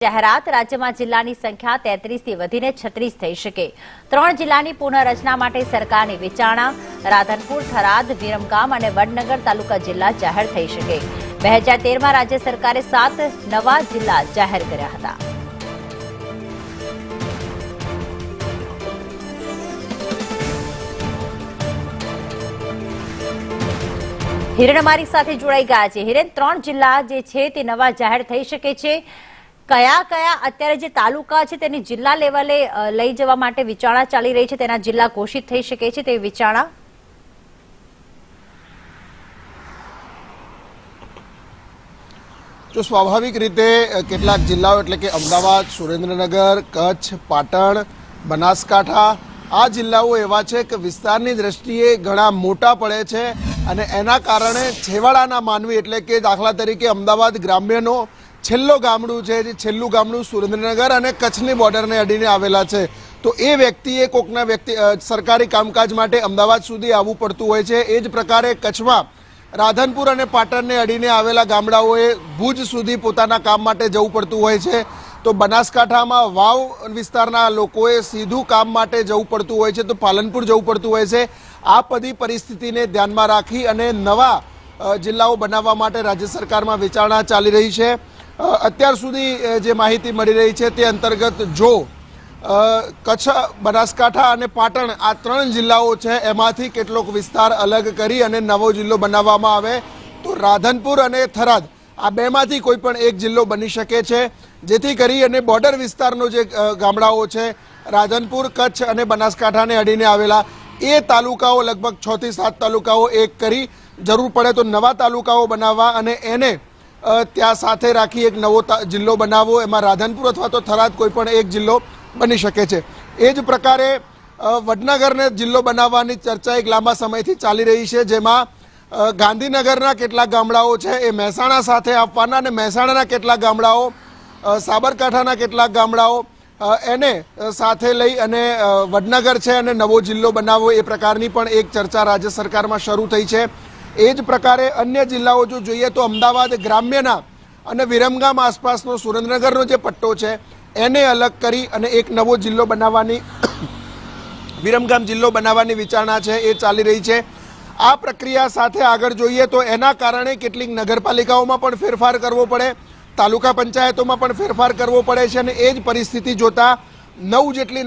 જાહેરાત રાજ્યમાં જિલ્લાની સંખ્યા 33 થી વધીને 36 થઈ શકે। 3 જિલ્લાની પુનઃરચના માટે સરકારની વિચારણા। રાધનપુર, થરાદ, વિરમગામ અને વડનગર તાલુકા જિલ્લા જાહેર થઈ શકે। 2013માં રાજ્ય સરકારે 7 નવા જિલ્લા જાહેર કર્યા હતા। હિરેન અમારી સાથે જોડાઈ ગયા છે। હિરેન, 3 જિલ્લા જે છે તે નવા જાહેર થઈ શકે છે। કયા કયા અત્યારે જે તાલુકા છે તેની જિલ્લા લેવલે લઈ જવા માટે વિચારણા ચાલી રહી છે, તેના જિલ્લા ઘોષિત થઈ શકે છે તે વિચારણા? જો સ્વાભાવિક રીતે કેટલાક જિલ્લાઓ એટલે કે અમદાવાદ, સુરેન્દ્રનગર, કચ્છ, પાટણ, બનાસકાંઠા આ જિલ્લાઓ એવા છે કે વિસ્તારની દ્રષ્ટિએ ઘણા મોટા પડે છે અને એના કારણે છેવાડાના માનવી એટલે કે દાખલા તરીકે અમદાવાદ ગ્રામ્યનો છેલ્લો ગામડું છે, જે છેલ્લું ગામડું સુરેન્દ્રનગર અને કચ્છની બોર્ડરને અડીને આવેલા છે, તો એ વ્યક્તિએ કોકના સરકારી કામકાજ માટે અમદાવાદ સુધી આવવું પડતું હોય છે। એ જ પ્રકારે કચ્છમાં રાધનપુર અને પાટણને અડીને આવેલા ગામડાઓએ ભુજ સુધી પોતાના કામ માટે જવું પડતું હોય છે, તો બનાસકાંઠામાં વાવ વિસ્તારના લોકોએ સીધું કામ માટે જવું પડતું હોય છે, તો પાલનપુર જવું પડતું હોય છે। આ બધી પરિસ્થિતિને ધ્યાનમાં રાખી અને નવા જિલ્લાઓ બનાવવા માટે રાજ્ય સરકારમાં વિચારણા ચાલી રહી છે। અત્યાર સુધી જે માહિતી મળી રહી છે તે અંતર્ગત જો કચ્છ, બનાસકાંઠા અને પાટણ આ 3 જિલ્લાઓ છે એમાંથી કેટલોક વિસ્તાર અલગ કરી અને નવો જિલ્લો બનાવવામાં આવે તો રાધનપુર અને થરાદ આ બેમાંથી કોઈ પણ એક જિલ્લો બની શકે છે, જેથી કરી અને બોર્ડર વિસ્તારનો જે ગામડાઓ છે રાધનપુર, કચ્છ અને બનાસકાંઠાને અડીને આવેલા એ તાલુકાઓ લગભગ 6 થી 7 તાલુકાઓ એક કરી જરૂર પડે તો નવા તાલુકાઓ બનાવવા અને એને ત્યાં સાથે રાખી એક નવો જિલ્લો બનાવવો, એમાં રાધનપુર અથવા તો થરાદ કોઈ પણ એક જિલ્લો બની શકે છે। એ જ પ્રકારે વડનગરને જિલ્લો બનાવવાની ચર્ચા એક લાંબા સમયથી ચાલી રહી છે, જેમાં ગાંધીનગરના કેટલાક ગામડાઓ છે એ મહેસાણા સાથે આપવાના અને મહેસાણાના કેટલાક ગામડાઓ, સાબરકાંઠાના કેટલાક ગામડાઓ એને સાથે લઈ અને વડનગર છે અને નવો જિલ્લો બનાવવો એ પ્રકારની પણ એક ચર્ચા રાજ્ય સરકારમાં શરૂ થઈ છે। એ જ પ્રકારે અન્ય જિલ્લાઓ જો જોઈએ તો અમદાવાદ ગ્રામ્યના અને વિરમગામ આસપાસનો સુરેન્દ્રનગરનો જે પટ્ટો છે એને અલગ કરી અને એક નવો જિલ્લો બનાવવાની વિરમગામ જિલ્લો બનાવવાની વિચારણા છે એ ચાલી રહી છે। આ પ્રક્રિયા સાથે આગળ જોઈએ તો એના કારણે કેટલીક નગરપાલિકાઓમાં પણ ફેરફાર કરવો પડે, તાલુકા પંચાયતોમાં પણ ફેરફાર કરવો પડે છે અને એ જ પરિસ્થિતિ જોતા 9 જેટલી